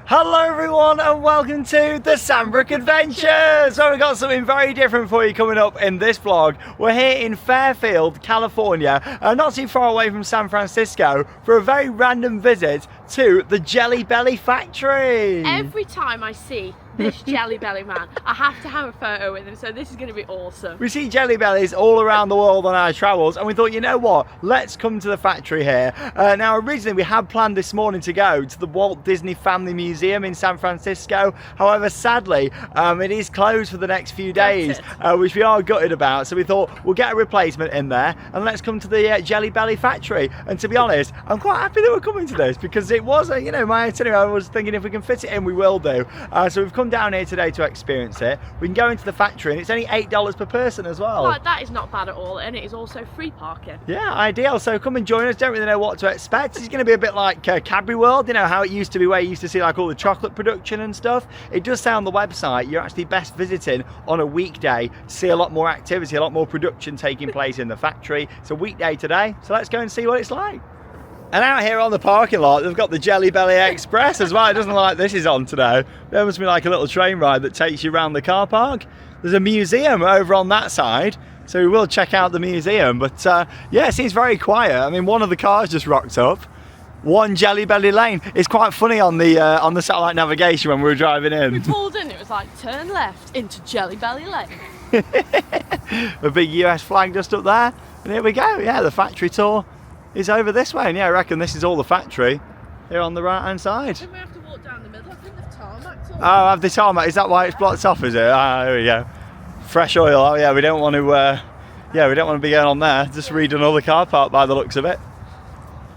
Hello everyone and welcome to the Sandbrook Adventures! So we've got something very different for you coming up in this vlog. We're here in Fairfield, California, not too far away from San Francisco, for a very random visit to the Jelly Belly factory. Every time I see this Jelly Belly man, I have to have a photo with him, so this is going to be awesome. We see Jelly Bellies all around the world on our travels, and we thought, you know what, let's come to the factory here. Now originally we had planned this morning to go to the Walt Disney Family Museum in San Francisco. However, sadly, it is closed for the next few days, which we are gutted about. So we thought we'll get a replacement in there and let's come to the Jelly Belly factory. And to be honest, I'm quite happy that we're coming to this because it was, you know, my itinerary. I was thinking if we can fit it in, we will do. So we've come down here today to experience it. We can go into the factory and it's only $8 per person as well. Well, that is not bad at all, and it is also free parking. Yeah, ideal. So come and join us. Don't really know what to expect. It's going to be a bit like Cadbury World, you know, how it used to be, where you used to see like all the chocolate production and stuff. It does say on the website you're actually best visiting on a weekday to see a lot more activity, a lot more production taking place in the factory. It's a weekday today, so let's go and see what it's like. And out here on the parking lot, they've got the Jelly Belly Express as well. It doesn't look like this is on today. There must be like a little train ride that takes you around the car park. There's a museum over on that side, so we will check out the museum. But yeah, it seems very quiet. I mean, one of the cars just rocked up. One Jelly Belly lane. It's quite funny on the satellite navigation when we were driving in. We pulled in, it was like, turn left into Jelly Belly Lane. A big US flag just up there. And here we go. Yeah, the factory tour is over this way. And yeah, I reckon this is all the factory here on the right hand side. Then we have to walk down the middle. I think the tarmac's all. Oh, have the tarmac. Is that why it's blocked off, is it? Ah, there we go. Fresh oil. Oh yeah, we don't want to yeah, we don't want to be going on there. Just read another car park by the looks of it.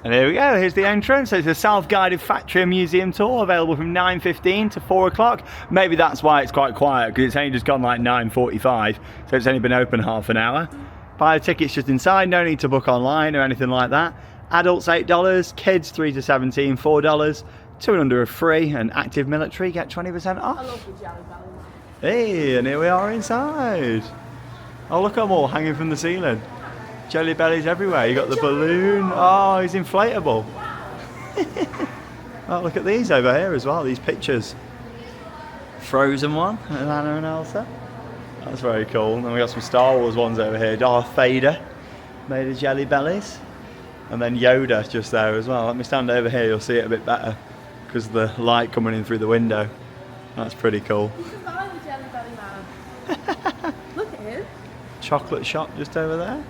And here we go, here's the entrance. It's a self-guided factory and museum tour available from 9:15 to 4 o'clock. Maybe that's why it's quite quiet, because it's only just gone like 9:45, so it's only been open half an hour. Buy the tickets just inside, no need to book online or anything like that. Adults $8, kids 3 to 17, $4. 2 and under are free, and active military get 20% off. I love the Jelly Belly man. Hey, and here we are inside. Oh, look at them all hanging from the ceiling. Jelly Bellies everywhere. You got the balloon. Oh, he's inflatable. Oh, look at these over here as well, these pictures. Frozen one, and Anna and Elsa. That's very cool. And then we got some Star Wars ones over here. Darth Vader, made of Jelly Bellies. And then Yoda just there as well. Let me stand over here, you'll see it a bit better because of the light coming in through the window. That's pretty cool. You can buy the Jelly Belly man. Look at him. Chocolate shop just over there.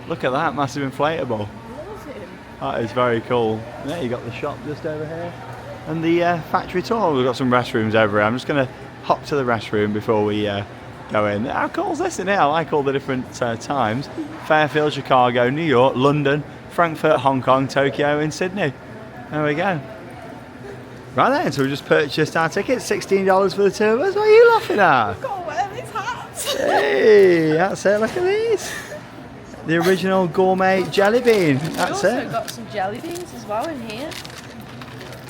Look at that massive inflatable. Love him. That is very cool. Yeah, you got the shop just over here. And the factory tour. We've got some restrooms over here. I'm just going to hop to the restroom before we go in. How cool is this in here? I like all the different times. Fairfield, Chicago, New York, London, Frankfurt, Hong Kong, Tokyo and Sydney. There we go. Right then, so we just purchased our tickets, $16 for the two of us. What are you laughing at? I've got to wear these hats. Hey, that's it, look at these. The original gourmet jelly bean, that's We it. also got some jelly beans as well in here.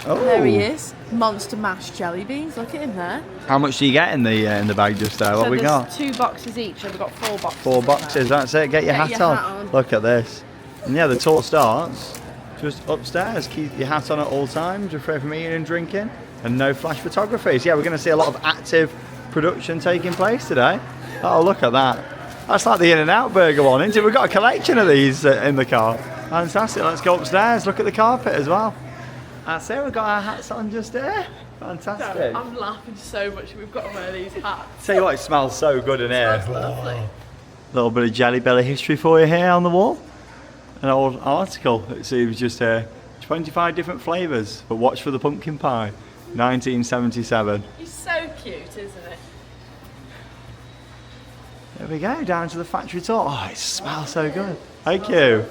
Oh. There he is. Monster Mash jelly beans. Look at him there. How much do you get in the bag just there? What so we there's got? 2 boxes each, and we've got 4 boxes. 4 boxes, that's it. Get your hat on. hat on. Look at this. And yeah, the tour starts just upstairs. Keep your hat on at all times, refrain from eating and drinking, and no flash photography. So yeah, we're going to see a lot of active production taking place today. Oh, look at that. That's like the In-N-Out burger one, isn't it? We've got a collection of these in the car. Fantastic. Let's go upstairs. Look at the carpet as well. That's it. We've got our hats on just there. Fantastic. I'm laughing so much. We've got to wear these hats. Tell you what, it smells so good in here. That's lovely. A little bit of Jelly Belly history for you here on the wall. An old article. It seems just 25 different flavours, but watch for the pumpkin pie. 1977. He's so cute, isn't it? There we go, down to the factory tour. Oh, it smells so good. Thank you. Is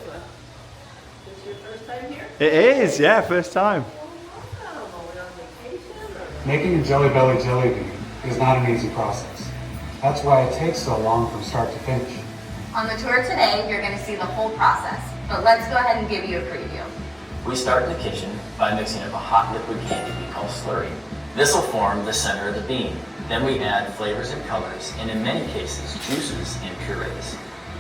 this your first time here? It is, yeah, first time. Making a Jelly Belly jelly bean is not an easy process. That's why it takes so long from start to finish. On the tour today, you're going to see the whole process, but let's go ahead and give you a preview. We start in the kitchen by mixing up a hot liquid candy we call slurry. This will form the center of the bean. Then we add flavors and colors, and in many cases, juices and purees.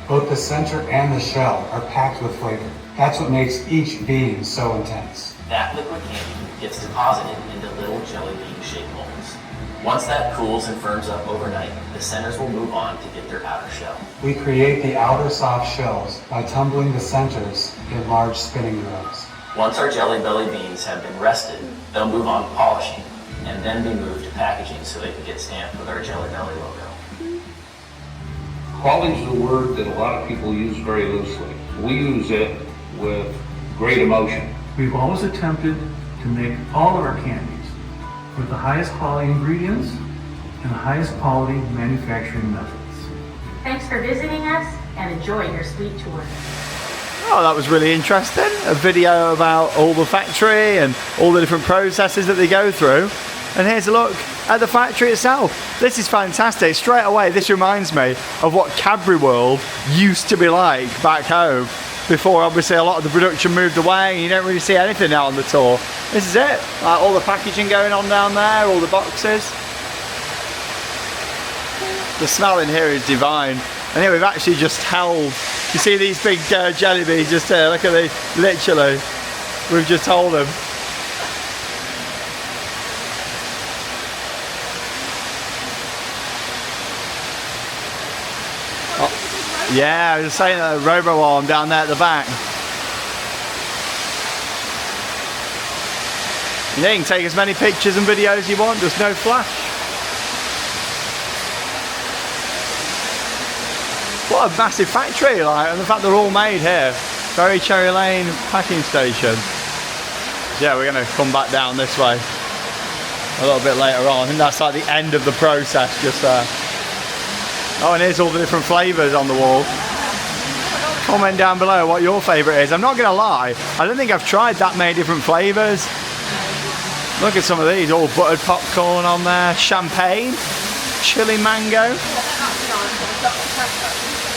Both the center and the shell are packed with flavor. That's what makes each bean so intense. That liquid candy gets deposited into little jelly bean shaped molds. Once that cools and firms up overnight, the centers will move on to get their outer shell. We create the outer soft shells by tumbling the centers in large spinning drills. Once our Jelly Belly beans have been rested, they'll move on to polishing and then be moved to packaging so they can get stamped with our Jelly Belly logo. Quality is a word that a lot of people use very loosely. We use it with great emotion. We've always attempted to make all of our candies with the highest quality ingredients and the highest quality manufacturing methods. Thanks for visiting us and enjoy your sweet tour. Oh, that was really interesting. A video about all the factory and all the different processes that they go through. And here's a look at the factory itself. This is fantastic. Straight away, this reminds me of what Cadbury World used to be like back home. Before obviously a lot of the production moved away and you don't really see anything out on the tour. This is it. Like all the packaging going on down there, all the boxes. The smell in here is divine. And here we've actually just held, you see these big jelly beans just there, look at these, literally, we've just held them. Oh, yeah, I was saying that Robo-Arm down there at the back. You can take as many pictures and videos as you want, there's no flash. What a massive factory, like, and the fact they're all made here. Very Cherry Lane packing station. Yeah, we're going to come back down this way a little bit later on. I think that's like the end of the process just there. Oh, and here's all the different flavours on the wall. Comment down below what your favourite is. I'm not going to lie, I don't think I've tried that many different flavours. Look at some of these, all buttered popcorn on there, champagne, chili mango.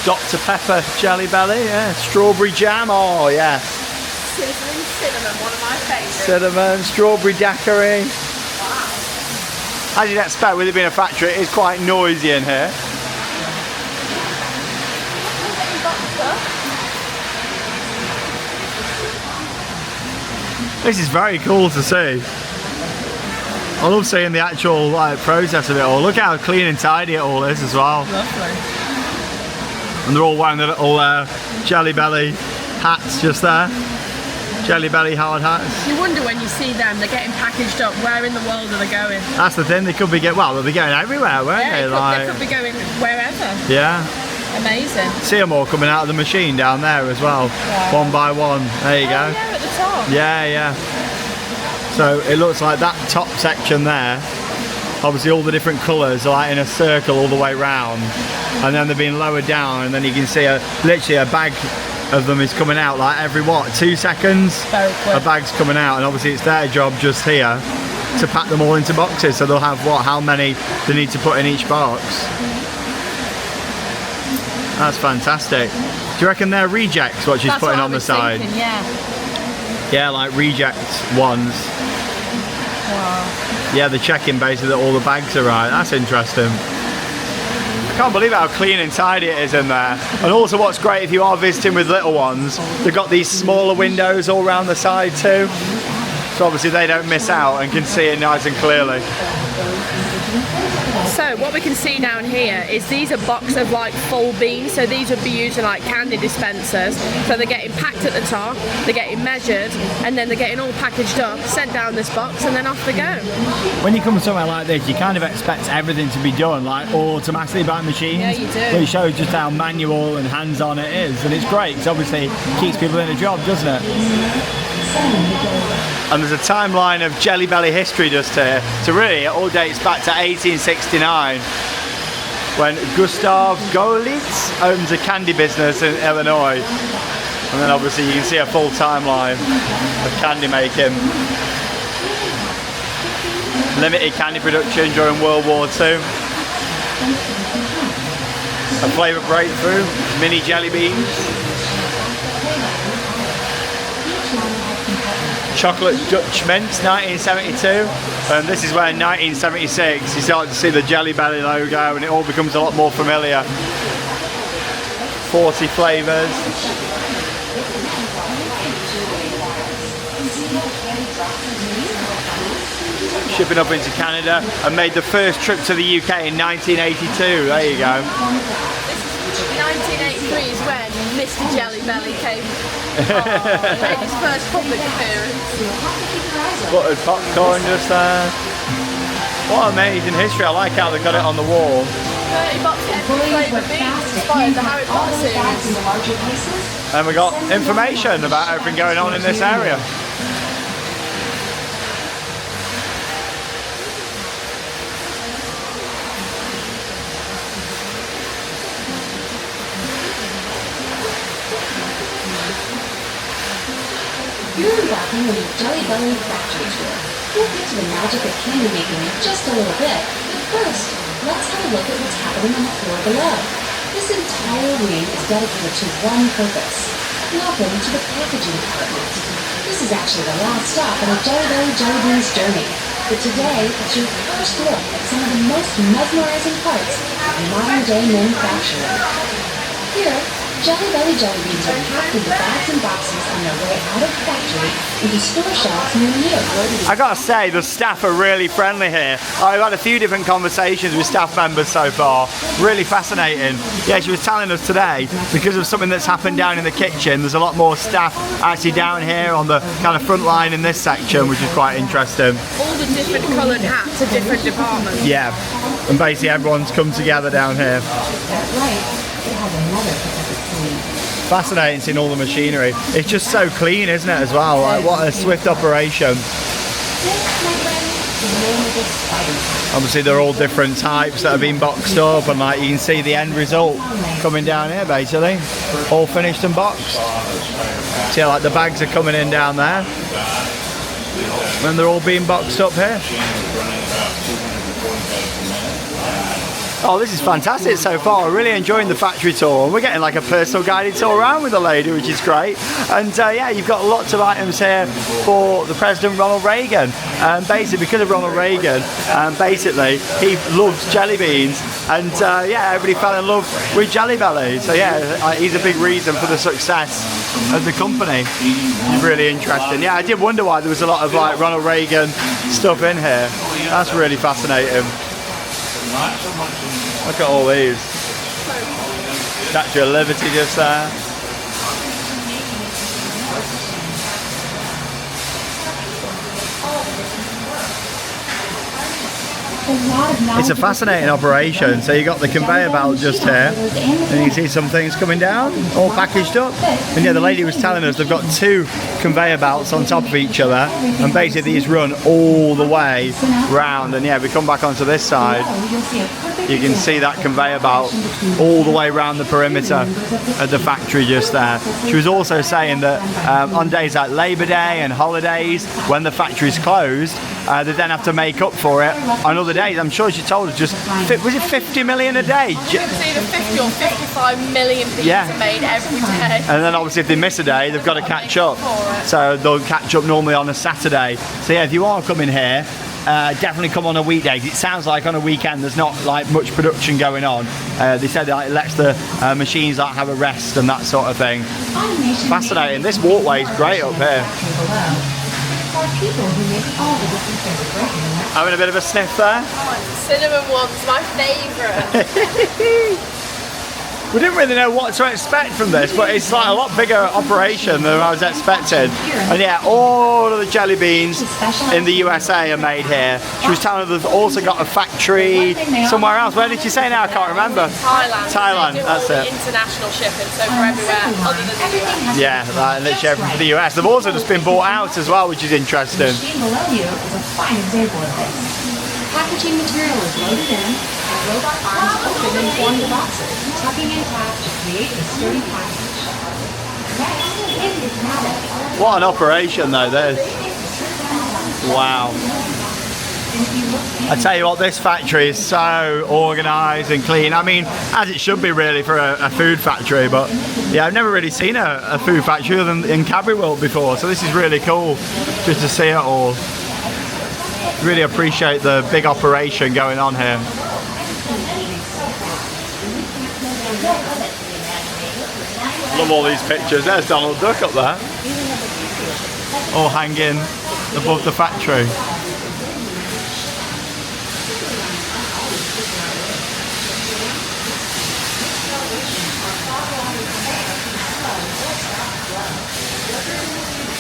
Dr. Pepper Jelly Belly, yeah. Strawberry jam, oh yeah. Cinnamon, one of my favourites. Cinnamon, strawberry daiquiri. Wow. As you'd expect, with it being a factory, it is quite noisy in here. This is very cool to see. I love seeing the actual like process of it all. Look how clean and tidy it all is as well. Lovely. And they're all wearing the little Jelly Belly hats just there. Jelly Belly hard hats. You wonder when you see them, they're getting packaged up, where in the world are they going? That's the thing, they could be they'll be going everywhere, won't they? They could be going wherever. Yeah. Amazing. See them all coming out of the machine down there as well. Yeah. One by one. There you go. Yeah, at the top. Yeah, yeah. So it looks like that top section there, obviously all the different colours are like in a circle all the way round. And then they're being lowered down and then you can see literally a bag of them is coming out like every 2 seconds? Very quick. A bag's coming out, and obviously it's their job just here to pack them all into boxes, so they'll have how many they need to put in each box. That's fantastic. Do you reckon they're rejects what she's putting on the side? Thinking, yeah. Yeah, like reject ones. Wow. Yeah, they're checking basically that all the bags are right. That's interesting. I can't believe how clean and tidy it is in there. And also what's great if you are visiting with little ones, they've got these smaller windows all around the side too. So obviously they don't miss out and can see it nice and clearly. So what we can see down here is these are boxes of like full beans, so these would be used in like candy dispensers. So they're getting packed at the top, they're getting measured, and then they're getting all packaged up, sent down this box, and then off they go. When you come somewhere like this, you kind of expect everything to be done like automatically by machines. Yeah, you do. But it shows just how manual and hands-on it is, and it's great because obviously it keeps people in a job, doesn't it? And there's a timeline of Jelly Belly history just here. So really it all dates back to 1869 when Gustav Golitz owns a candy business in Illinois. And then obviously you can see a full timeline of candy making. Limited candy production during World War II. A flavour breakthrough, mini jelly beans. Chocolate Dutch Mints, 1972, and this is where in 1976 you start to see the Jelly Belly logo and it all becomes a lot more familiar. 40 flavours. Shipping up into Canada and made the first trip to the UK in 1982. There you go. 1983 is when Mr. Jelly Belly came made his first public appearance. Buttered popcorn just there. What amazing history. I like how they got it on the wall. 30 bucks every flavour beans inspired the Harry Potter series. And we got information about everything going on in this area. You're embarking on a Jelly Belly factory tour. We'll get to the magic of candy making in just a little bit, but first, let's have a look at what's happening on the floor below. This entire wing is dedicated to one purpose. Welcome to the packaging department. This is actually the last stop on a Jelly Belly Jelly Beans journey. But today, it's your first look at some of the most mesmerizing parts of modern-day manufacturing. Here, Jelly Belly Jelly Beans are packed into bags and boxes on their way out of the factory into store shelves near you. I gotta say, the staff are really friendly here. I've had a few different conversations with staff members so far. Really fascinating. Yeah, she was telling us today, because of something that's happened down in the kitchen, there's a lot more staff actually down here on the kind of front line in this section, which is quite interesting. All the different coloured hats are different departments. Yeah, and basically everyone's come together down here. That's right. It has another Fascinating seeing all the machinery. It's just so clean, isn't it, as well? Like, what a swift operation. Obviously they're all different types that have been boxed up, and like you can see the end result coming down here basically. All finished and boxed. See how like the bags are coming in down there. And they're all being boxed up here. Oh, this is fantastic so far. Really enjoying the factory tour. We're getting like a personal guided tour around with the lady, which is great. And yeah, you've got lots of items here for the President Ronald Reagan. Basically, because of Ronald Reagan, basically he loves jelly beans, and yeah, everybody fell in love with Jelly Belly. So yeah, he's a big reason for the success of the company. It's really interesting. Yeah, I did wonder why there was a lot of like Ronald Reagan stuff in here. That's really fascinating. Look at all these. Statue of Liberty just there. It's a fascinating operation. So you got the conveyor belt just here, and you see some things coming down, all packaged up. And yeah, the lady was telling us they've got 2 conveyor belts on top of each other, and basically these run all the way round. And yeah, we come back onto this side, you can see that conveyor belt all the way around the perimeter of the factory just there. She was also saying that on days like Labor Day and holidays, when the factory's closed, they then have to make up for it on other days. I'm sure she told us was it 50 million a day? It's either 50 or 55 million beans are made every day. And then obviously if they miss a day, they've got to catch up. So they'll catch up normally on a Saturday. So yeah, if you are coming here, definitely come on a weekday. It sounds like on a weekend there's not like much production going on. They said that it lets the machines like have a rest and that sort of thing. Fascinating. This walkway is great up here. Having a bit of a sniff there. Cinnamon one's my favourite. We didn't really know what to expect from this, but it's like a lot bigger operation than I was expecting. And yeah, all of the jelly beans in the USA are made here. She was telling us they've also got a factory somewhere else. Where did she say now? I can't remember. Thailand. Thailand, that's it. International shipping, so for everywhere other than the US. Yeah, like literally everything for the US. They've also just been bought out as well, which is interesting. The machine below you is a fine example of this. Packaging material is loaded in, and robot arms open and form the boxes, tucking in tabs to create a sturdy package. Next, it is Matic. What an operation though, this. Wow. I tell you what, this factory is so organised and clean. I mean, as it should be really for a food factory, but yeah, I've never really seen a food factory other than in Cadbury World before, so this is really cool just to see it all. Really appreciate the big operation going on here. Love all these pictures. There's Donald Duck up there. All hanging above the factory.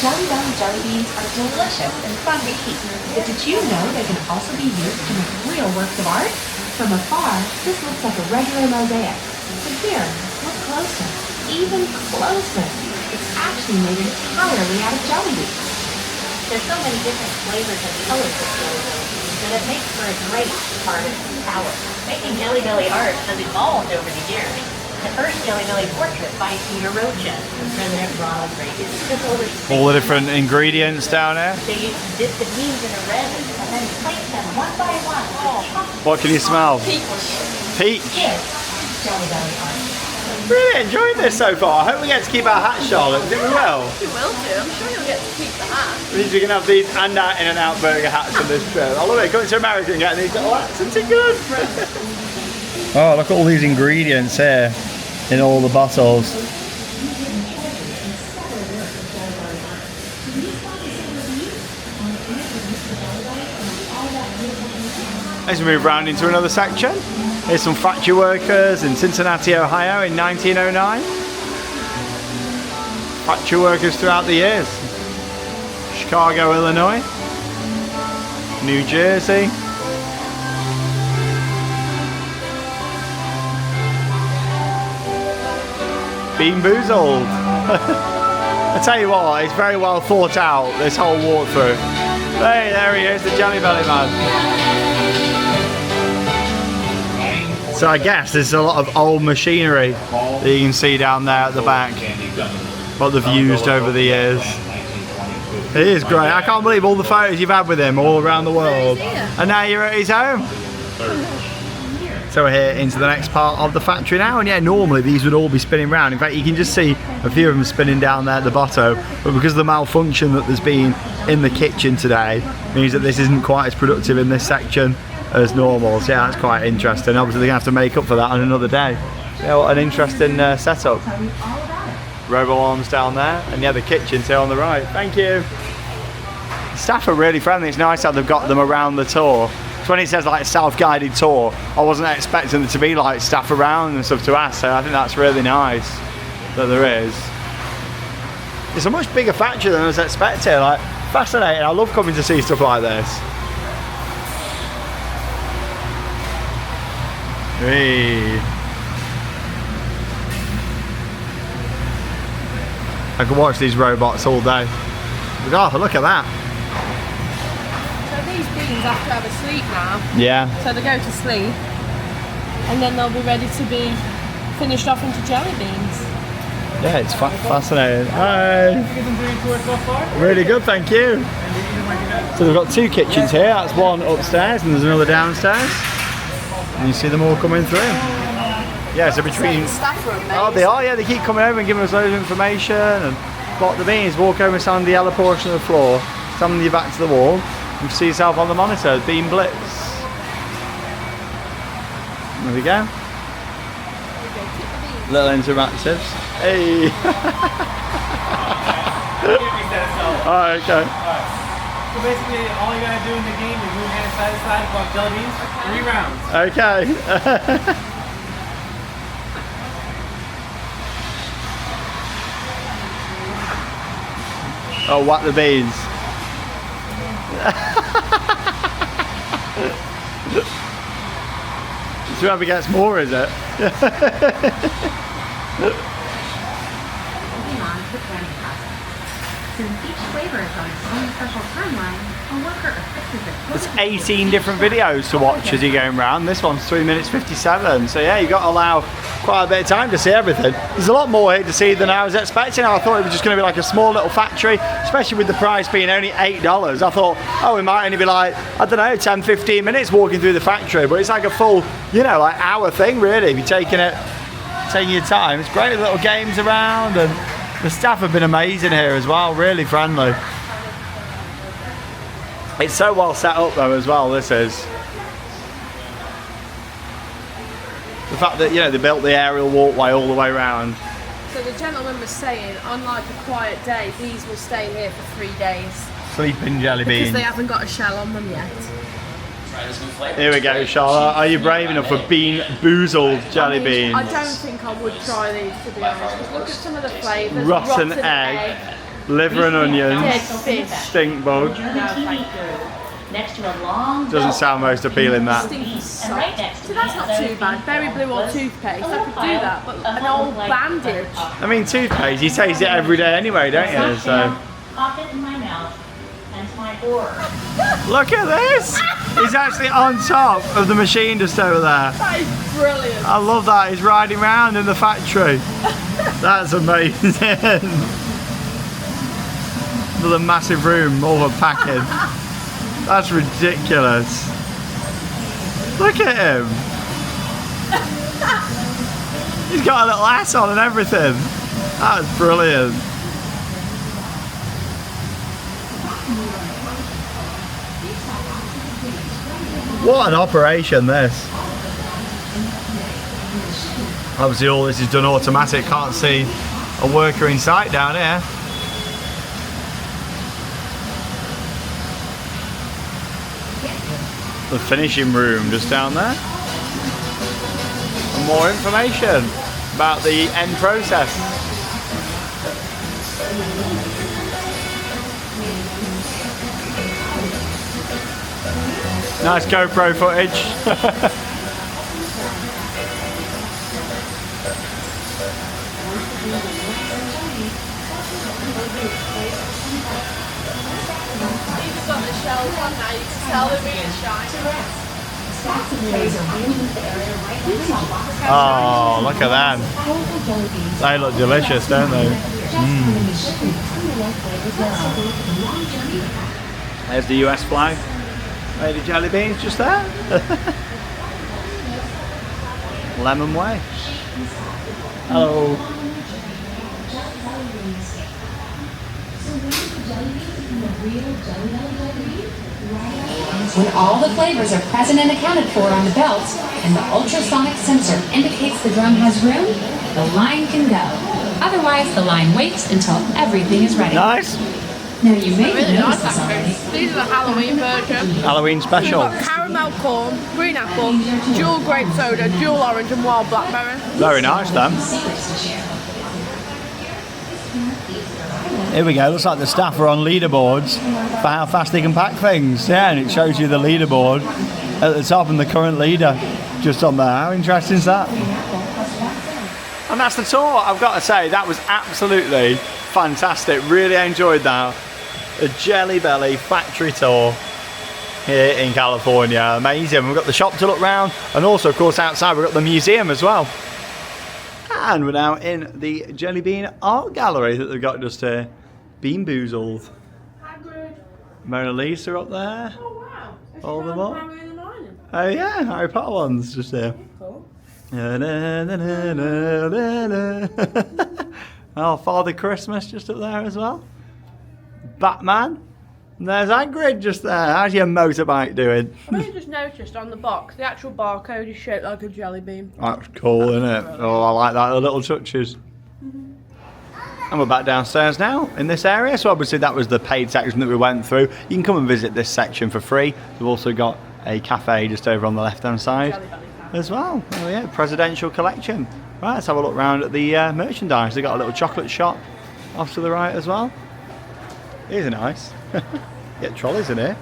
Jelly Belly jelly beans are delicious and fun to eat, but did you know they can also be used to make real works of art? From afar, this looks like a regular mosaic. But here, look closer, even closer. It's actually made entirely out of jelly beans. There's so many different flavors and colors of Jelly Belly beans that it makes for a great artist palette. Making Jelly Belly art has evolved over the years. The first Jelly Belly portrait by Peter Rocha from President Ronald Reagan took over All the different ingredients down there. They used to dip the beans in a resin and then place them one by one with chocolate. What can you smell? Peach. Yes, Jelly Belly art. Really enjoying this so far. I hope we get to keep our hat, Charlotte. I think we will. You will do. I'm sure you'll get to keep the hat. Means we can have these and our In-N-Out burger hats on this trip. I love it. Coming to America and getting these little hats. Isn't it good? Oh, look at all these ingredients here in all the bottles. As we move round into another section, here's some factory workers in Cincinnati, Ohio in 1909. Factory workers throughout the years. Chicago, Illinois. New Jersey. Bean Boozled. I tell you what, it's very well thought out, this whole walkthrough. Hey, there he is, the Jelly Belly man. So I guess there's a lot of old machinery that you can see down there at the back, what they've used over the years. It is great. I can't believe all the photos you've had with him all around the world. And now you're at his home. So we're here into the next part of the factory now, and yeah, normally these would all be spinning round. In fact, you can just see a few of them spinning down there at the bottom, but because of the malfunction that there's been in the kitchen today, means that this isn't quite as productive in this section as normal. So yeah, that's quite interesting. Obviously they're going to have to make up for that on another day. Yeah, what an interesting setup. Robo arms down there, and yeah, the kitchen's here on the right. Thank you. The staff are really friendly. It's nice how they've got them around the tour. So when it says like self-guided tour, I wasn't expecting there to be like staff around and stuff to ask, so I think that's really nice that there is. It's a much bigger factory than I was expecting, like fascinating. I love coming to see stuff like this. Hey. I could watch these robots all day. Oh, look at that. These beans have to have a sleep now. Yeah. So they go to sleep and then they'll be ready to be finished off into jelly beans. Yeah, it's fascinating. Hi. Really good, thank you. So we've got two kitchens here. That's one upstairs and there's another downstairs. And you see them all coming through. Yeah, so between... The staff are amazing. Oh, they are, yeah. They keep coming over and giving us loads of information and plot the beans. Walk over and stand on the yellow portion of the floor. Stand with your back to the wall. You see yourself on the monitor, Bean Blitz. There we go. Little interactives. Hey! Alright, okay. So basically, all you gotta do in the game is move hands side to side about jelly beans, 3 rounds. Okay. Oh, whack the beans. It's whoever gets more, is it? Moving on to the planning process. Since each flavor is on its own special timeline, a worker affixes it. There's 18 different videos to watch as you're going around. This one's 3 minutes 57. So yeah, you've got to allow quite a bit of time to see everything. There's a lot more here to see than I was expecting. I thought it was just going to be like a small little factory, especially with the price being only $8. I thought, oh, we might only be like, I don't know, 10, 15 minutes walking through the factory, but it's like a full, you know, like hour thing really, if you're taking your time. It's great little games around, and the staff have been amazing here as well, really friendly. It's so well set up though as well, this is. The fact that, you know, they built the aerial walkway all the way around So the gentleman was saying, on like a quiet day, these will stay here for 3 days. Sleeping jelly beans. Because they haven't got a shell on them yet. Try this new flavor. Here we go, Charlotte. Are you brave enough for bean boozled jelly beans? I don't think I would try these, to be honest. 'Cause look at some of the flavours. Rotten egg, liver and dead onions, fish. stink bug. No, thank you. Next to a long Doesn't sound most appealing, that. Stinky and salt. right next to So that's not too bad. Berry blue or toothpaste, I could do that. But an old bandage. I mean, toothpaste, you taste it every day anyway, don't you? So, Pop it in my mouth and to my horror. look at this! He's actually on top of the machine just over there. That is brilliant. I love that, he's riding around in the factory. That's amazing. Another massive room, all for packing. That's ridiculous. Look at him. He's got a little ass on and everything. That's brilliant. What an operation this. Obviously all this is done automatic, can't see a worker in sight down here. The finishing room just down there. And more information about the end process. Nice GoPro footage. These got the shells on now, you can tell they're being shiny. Oh, look at them. They look delicious, don't they? There's the US flag. Lady jelly beans just there. Lemon way. Hello. When all the flavors are present and accounted for on the belt, and the ultrasonic sensor indicates the drum has room, the line can go. Otherwise, the line waits until everything is ready. Nice. Now you may Really have nice noticed this already. actually. These are the Halloween version. Halloween We've special. got caramel corn, green apple, dual grape soda, dual orange and wild blackberry. Very nice, then. Here we go. Looks like the staff are on leaderboards for how fast they can pack things. Yeah, and it shows you the leaderboard at the top and the current leader just on there. How interesting is that? And that's the tour. I've got to say, that was absolutely fantastic. Really enjoyed that. A Jelly Belly factory tour here in California. Amazing. We've got the shop to look round, and also, of course, outside we've got the museum as well. And we're now in the Jelly Bean Art Gallery that they've got just here. Bean Boozled. Mona Lisa up there. Oh wow. All them up. Harry and the Lion. Oh yeah, Harry Potter ones just here. Cool. Oh, Father Christmas just up there as well. Batman. And there's Hagrid just there. How's your motorbike doing? I really just noticed on the box, the actual barcode is shaped like a jelly bean. That's cool, isn't it? Oh, I like that, the little touches. And we're back downstairs now in this area. So obviously that was the paid section that we went through. You can come and visit this section for free. We've also got a cafe just over on the left-hand side as well. Oh yeah, presidential collection. Right, let's have a look around at the merchandise. They've got a little chocolate shop off to the right as well. These are nice. Get trolleys in here.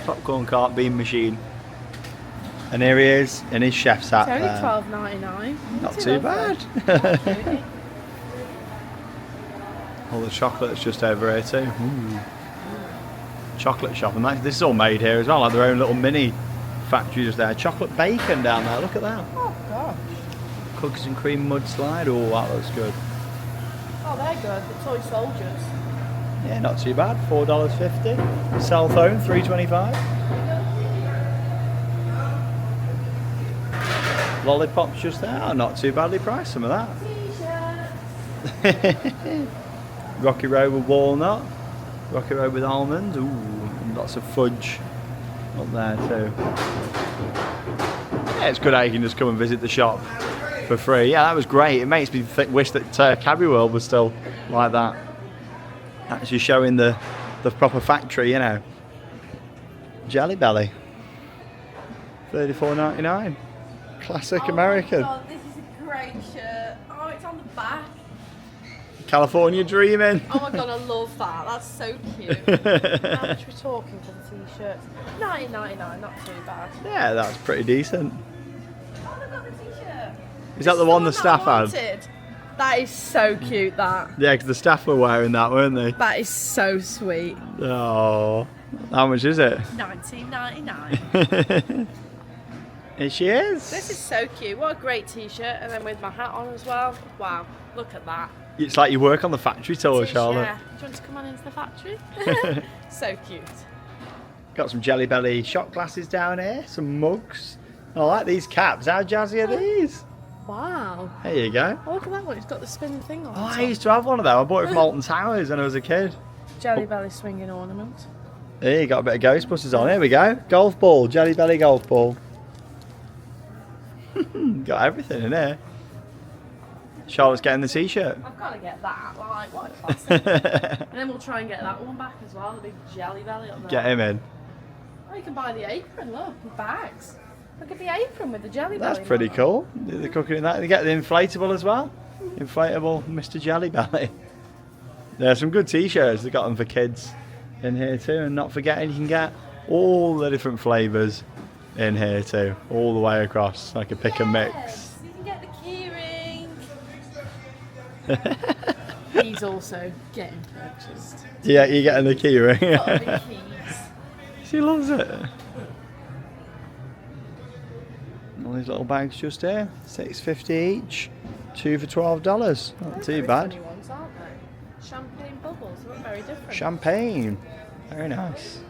Popcorn cart, bean machine. And here he is in his chef's hat. It's only there. $12.99. Not too bad. All the chocolate's just over here too. Ooh. Chocolate shop, and this is all made here as well, like their own little mini factory just there. Chocolate bacon down there, look at that. Oh gosh. Cookies and cream mudslide, oh that looks good. Oh, they're good. The toy soldiers. Yeah, not too bad. $4.50. Cell phone, $3.25. Lollipops just there. Oh, not too badly priced, some of that. Rocky Road with walnut. Rocky Road with almonds. Ooh, and lots of fudge up there too. Yeah, it's good how you can just come and visit the shop for free. Yeah, that was great. It makes me wish that Cadbury World was still like that. Actually showing the proper factory, you know. Jelly Belly. $34.99. Classic American. Oh my God, this is a great shirt. Oh, it's on the back. California dreaming. Oh my God, I love that. That's so cute. How much we're talking for the t-shirts? $19.99, not too bad. Yeah, that's pretty decent. Oh, look at the t-shirt. Is that the one the staff had? had? That is so cute, that. Yeah, because the staff were wearing that, weren't they? That is so sweet. Oh, how much is it? $19.99. Here she is. This is so cute. What a great t-shirt. And then with my hat on as well. Wow, look at that. It's like you work on the factory tour, It is, Charlotte. yeah. Do you want to come on into the factory? So cute. Got some Jelly Belly shot glasses down here, some mugs. I like these caps. How jazzy are these? Wow. There you go. Oh, look at that one. It's got the spinning thing on. Oh, the I top. used to have one of them. I bought it from Alton Towers when I was a kid. Jelly Belly swinging ornament. There you got a bit of Ghostbusters on. Here we go. Golf ball, Jelly Belly golf ball. Got everything in here. Charlotte's getting the t-shirt. I've got to get that. Like, what a classic. And then we'll try and get that one back as well. The big Jelly Belly on there. Get him in. Oh, you can buy the apron. Look, with bags. Look at the apron with the Jelly Belly. That's pretty cool. They're cooking in that. They get the inflatable as well. Inflatable Mr. Jelly Belly. There's some good t-shirts. They got them for kids in here too. And not forgetting, you can get all the different flavours in here too. All the way across, like a pick and mix. Yes, you can get the key ring. He's also getting purchased. Yeah, you're getting the key ring. Got the keys. She loves it. All these little bags just here, $6.50 each, 2 for $12. Not Those too are bad. funny ones, aren't they? Champagne bubbles. They look very different. Champagne, very nice.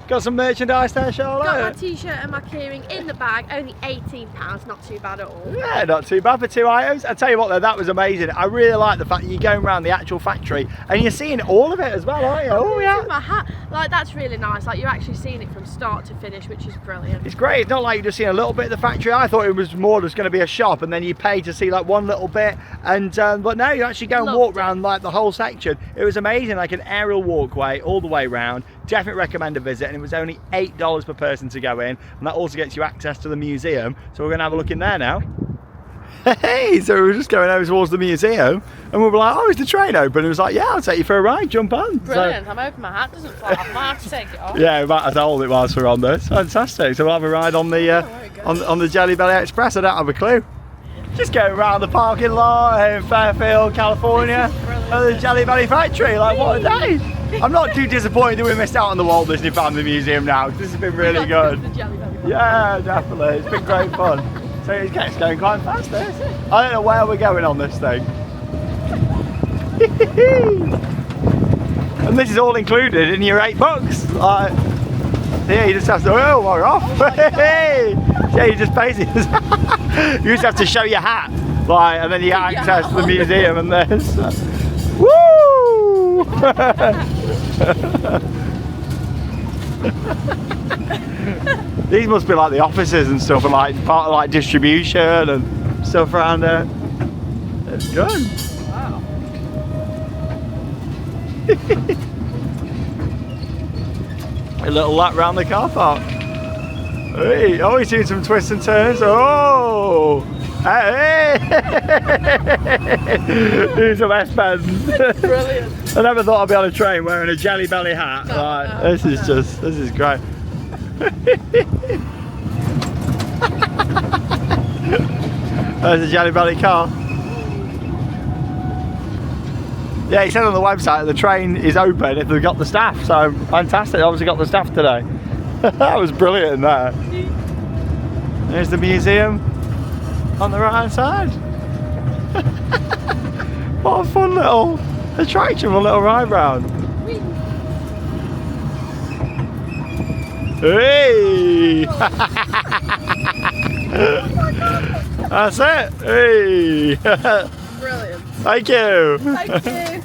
Got some merchandise there, Charlotte? Got my t-shirt and my keyring in the bag, only £18, not too bad at all. Yeah, not too bad for 2 items. I tell you what though, that was amazing. I really like the fact that you're going around the actual factory and you're seeing all of it as well, aren't you? Oh yeah. My hat, like that's really nice. Like you're actually seeing it from start to finish, which is brilliant. It's great. It's not like you're just seeing a little bit of the factory. I thought it was more just going to be a shop and then you pay to see like one little bit. And but no, you actually go and walk around like the whole section. It was amazing, like an aerial walkway all the way around. Definitely recommend a visit, and it was only $8 per person to go in, and that also gets you access to the museum. So we're going to have a look in there now. Hey, so we were just going over towards the museum, and we were like, oh, is the train open? And it was like, yeah, I'll take you for a ride, jump on. Brilliant. I'm hoping my hat doesn't fall off. I might have to take it off. Yeah, we might have to hold it whilst we're on this. Fantastic. So we'll have a ride on the on the Jelly Belly Express. I don't have a clue. Just going around the parking lot in Fairfield, California, at the Jelly Belly factory. Like, what a day! I'm not too disappointed that we missed out on the Walt Disney Family Museum now, because this has been really good. Yeah, definitely. It's been great fun. So it's going quite fast, this. I don't know where we're going on this thing. And this is all included in your $8. Like, yeah, you just have to, oh, we're off. Yeah, you just basically, you just have to show your hat, like, and then you get access to the museum and this. Woo! These must be like the offices and stuff, and like part of like distribution and stuff around there. It's good. Wow. A little lap round the car park. Hey, oh, he's doing some twists and turns. Oh, hey, doing some S-bends. Brilliant. I never thought I'd be on a train wearing a Jelly Belly hat. This is great. There's a Jelly Belly car. Yeah, he said on the website that the train is open if they've got the staff, so fantastic. Obviously got the staff today. That was brilliant there. There's the museum on the right hand side. What a fun little attraction, a little ride round. Hey! That's it. Hey! Brilliant. Thank you. Thank you.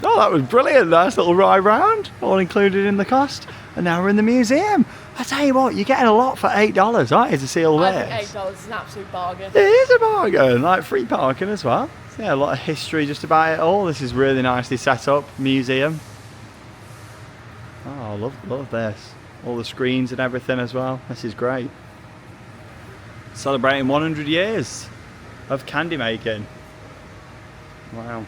Oh, that was brilliant. Nice little ride round, all included in the cost. And now we're in the museum. I tell you what, you're getting a lot for $8, aren't you, to see all I this? think $8 is an absolute bargain. It is a bargain, like free parking as well. So yeah, a lot of history just about it all. This is really nicely set up, museum. Oh, I love this. All the screens and everything as well. This is great. Celebrating 100 years of candy making. Wow.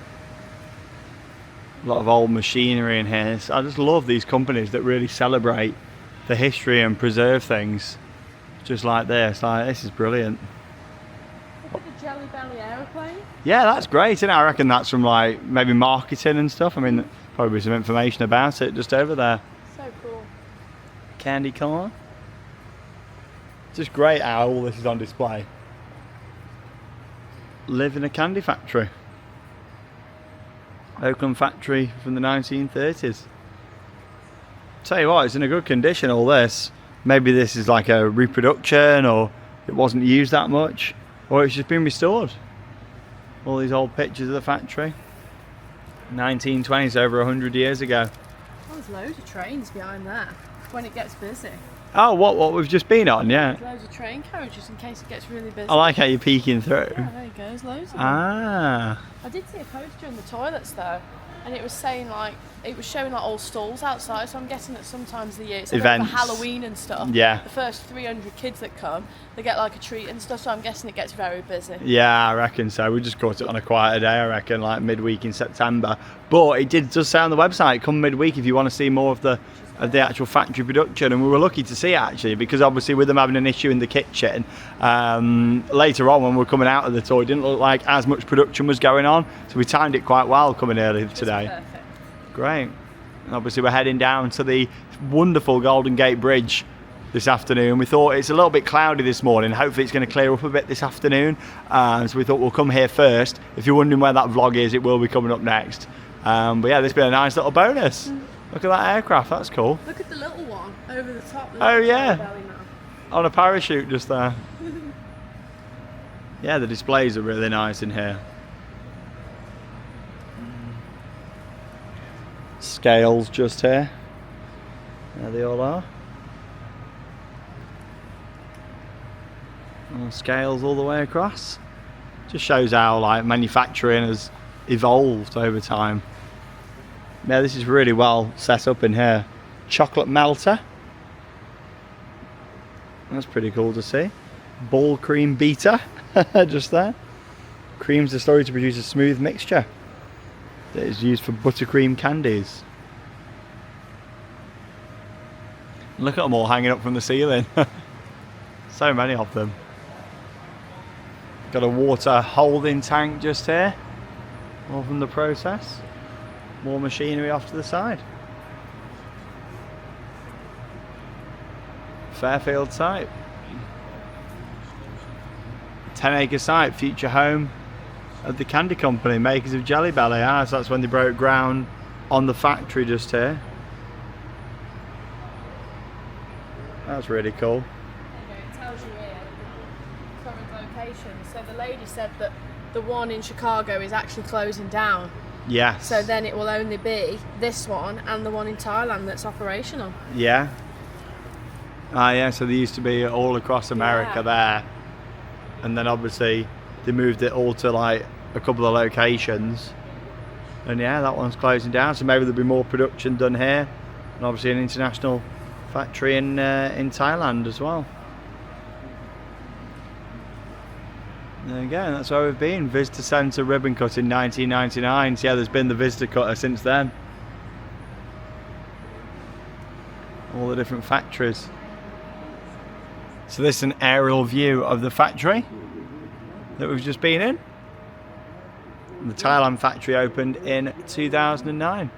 A lot of old machinery in here. So I just love these companies that really celebrate the history and preserve things just like this. Like, this is brilliant. Look at the Jelly Belly aeroplane. Yeah, that's great, isn't it? I reckon that's from like maybe marketing and stuff. I mean, probably some information about it just over there. So cool. Candy corn. Just great how all this is on display. Live in a candy factory. Oakland factory from the 1930s. Tell you what, it's in a good condition, all this. Maybe this is like a reproduction, or it wasn't used that much, or it's just been restored. All these old pictures of the factory. 1920s, over 100 years ago. Oh, there's loads of trains behind there when it gets busy. Oh, what we've just been on, yeah. There's loads of train carriages in case it gets really busy. I like how you're peeking through. Yeah, there you go, there's loads of them. Ah. I did see a poster in the toilets though, and it was saying like, it was showing like old stalls outside, so I'm guessing that sometimes the year, it's like for Events. Halloween and stuff. Yeah. The first 300 kids that come, they get like a treat and stuff, so I'm guessing it gets very busy. Yeah, I reckon so. We just caught it on a quieter day, I reckon, like midweek in September. But it does say on the website, come midweek if you want to see more of the actual factory production. And we were lucky to see it actually, because obviously with them having an issue in the kitchen, later on when we were coming out of the tour, it didn't look like as much production was going on. So we timed it quite well coming early today. Perfect. Great. And obviously we're heading down to the wonderful Golden Gate Bridge this afternoon. We thought it's a little bit cloudy this morning. Hopefully it's going to clear up a bit this afternoon. So we thought we'll come here first. If you're wondering where that vlog is, it will be coming up next. But yeah, this has been a nice little bonus. Look at that aircraft, that's cool. Look at the little one over the top. Oh yeah, Belly now. on a parachute just there. Yeah, the displays are really nice in here. Scales just here. There they all are. And scales all the way across. Just shows how like manufacturing has evolved over time. Yeah, this is really well set up in here. Chocolate melter. That's pretty cool to see. Ball cream beater, just there. Creams the slurry to produce a smooth mixture that is used for buttercream candies. Look at them all hanging up from the ceiling. So many of them. Got a water holding tank just here, all from the process. More machinery off to the side. Fairfield site. 10-acre site, future home of the candy company, makers of Jelly Belly. So that's when they broke ground on the factory just here. That's really cool. It tells you here the current location. So the lady said that the one in Chicago is actually closing down. Yes. So then it will only be this one and the one in Thailand that's operational. Yeah. Yeah, so they used to be all across America there. And then obviously they moved it all to like a couple of locations. And yeah, that one's closing down. So maybe there'll be more production done here. And obviously an international factory in Thailand as well. There you go, that's where we've been. Visitor Centre ribbon cut in 1999. So yeah, there's been the visitor cutter since then. All the different factories. So this is an aerial view of the factory that we've just been in. The Thailand factory opened in 2009.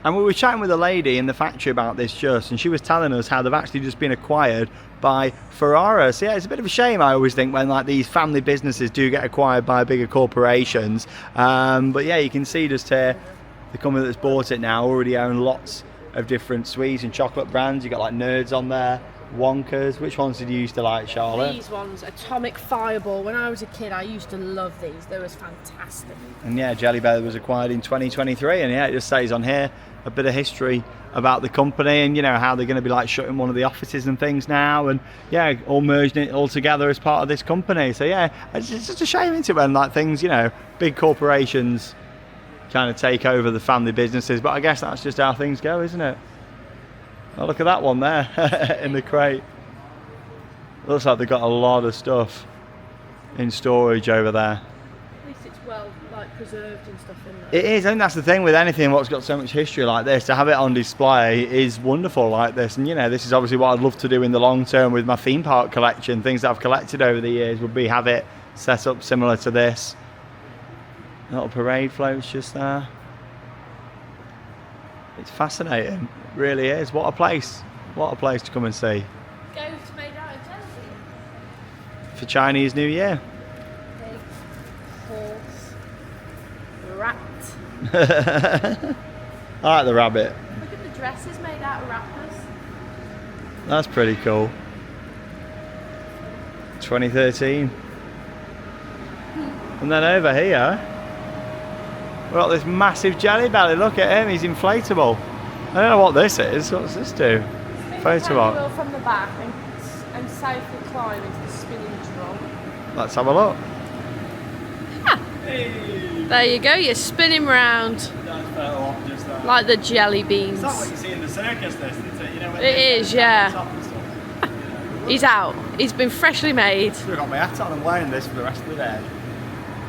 And we were chatting with a lady in the factory about this just, and she was telling us how they've actually just been acquired by Ferrara. So yeah, it's a bit of a shame, I always think, when like these family businesses do get acquired by bigger corporations. But yeah, you can see just here, the company that's bought it now already own lots of different sweets and chocolate brands. You've got like Nerds on there, Wonkers. Which ones did you used to like, Charlotte? These ones, Atomic Fireball. When I was a kid, I used to love these. They was fantastic. And yeah, Jelly Belly was acquired in 2023, and yeah, it just says on here a bit of history about the company and, you know, how they're going to be like shutting one of the offices and things now, and yeah, all merging it all together as part of this company. So yeah, it's just a shame, isn't it, when like things, you know, big corporations kind of take over the family businesses, but I guess that's just how things go, isn't it? Oh, look at that one there in the crate. Looks like they've got a lot of stuff in storage over there. At least it's well like preserved and stuff in there. It is, and that's the thing with anything what's got so much history like this, to have it on display is wonderful like this. And you know, this is obviously what I'd love to do in the long term with my theme park collection. Things that I've collected over the years would be have it set up similar to this. Little parade floats just there. It's fascinating, it really is. What a place to come and see Ghost made out of jelly beans. for Chinese New Year. Pig, horse, rat. I like the rabbit. Look at the dresses made out of wrappers. That's pretty cool. 2013. And then over here, we've got this massive Jelly Belly. Look at him, he's inflatable. I don't know what this is. What's this do? Photo op. Wheel from the back and safely climb into the spinning drum. Let's have a look. There you go, you're spinning round like the jelly beans. It's not what you see in the circus, this, is it? You know, when It they is, stand yeah. on top and stuff. He's out. He's been freshly made. I've got my hat on and wearing this for the rest of the day.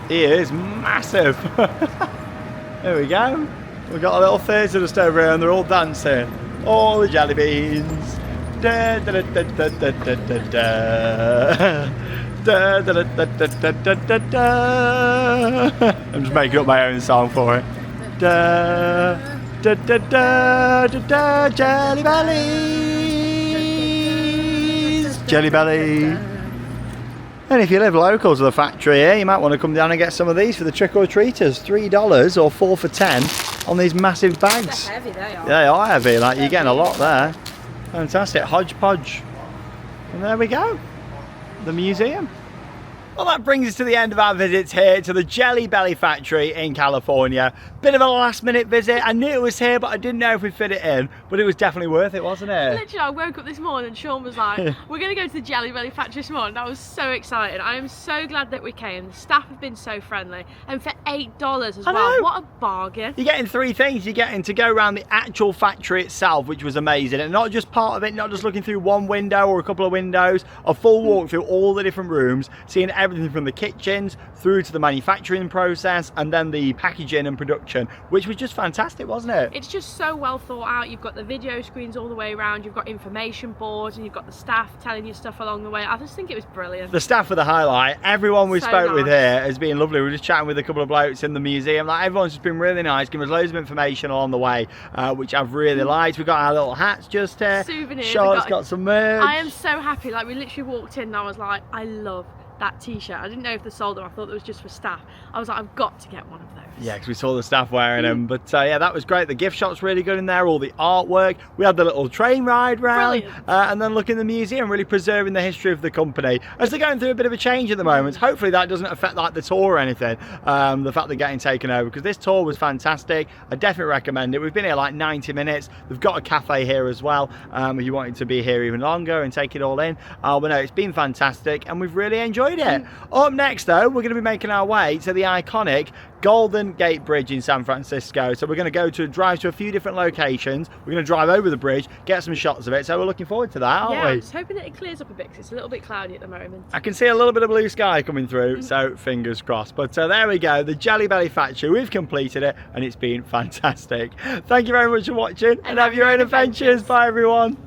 He is massive. There we go. We've got a little theatre just over here and they're all dancing. All the jelly beans. Da, da, da, da, da, da, da, da. Da, da, da, da, da, da, da, da. I'm just making up my own song for it. Da, da, da, da, da, da, Jelly Bellies. Jelly Belly. And if you live local to the factory here, you might want to come down and get some of these for the trick-or-treaters. $3 or 4 for 10 on these massive bags. They're heavy, they are. They are heavy, like you're getting a lot there. Fantastic, hodgepodge. And there we go, the museum. Well, that brings us to the end of our visits here to the Jelly Belly factory in California. Bit of a last minute visit. I knew it was here, but I didn't know if we fit it in. But it was definitely worth it, wasn't it? Literally, I woke up this morning and Sean was like, we're going to go to the Jelly Belly factory this morning. I was so excited. I am so glad that we came. The staff have been so friendly. And for $8 as well. know. What a bargain. You're getting three things. You're getting to go around the actual factory itself, which was amazing. And not just part of it, not just looking through one window or a couple of windows. A full walk through all the different rooms, seeing everything from the kitchens through to the manufacturing process and then the packaging and production, which was just fantastic, wasn't it? It's just so well thought out. You've got the video screens all the way around, you've got information boards, and you've got the staff telling you stuff along the way. I just think it was brilliant. The staff were the highlight. Everyone we So spoke with nice. here has been lovely. We were just chatting with a couple of blokes in the museum. Like, everyone's just been really nice, giving us loads of information along the way, which I've really liked. We've got our little hats just here. Souvenirs. Charlotte's got some merch. I am so happy. Like, we literally walked in and I was like, I love that t-shirt. I didn't know if they sold them. I thought it was just for staff. I was like, I've got to get one of those. Yeah, because we saw the staff wearing them. But yeah, that was great. The gift shop's really good in there, all the artwork. We had the little train ride round. And then look in the museum, really preserving the history of the company. As they're going through a bit of a change at the moment, hopefully that doesn't affect like the tour or anything, the fact they're getting taken over, because this tour was fantastic. I definitely recommend it. We've been here like 90 minutes. They've got a cafe here as well, if you wanted to be here even longer and take it all in. But no, it's been fantastic and we've really enjoyed it. Up next though, we're going to be making our way to the iconic Golden Gate Bridge in San Francisco. So we're going to drive to a few different locations. We're going to drive over the bridge, get some shots of it. So we're looking forward to that, aren't Yeah, we? I'm just hoping that it clears up a bit because it's a little bit cloudy at the moment. I can see a little bit of blue sky coming through, so fingers crossed. But there we go, the Jelly Belly factory. We've completed it and it's been fantastic. Thank you very much for watching and have your own adventures. Bye everyone.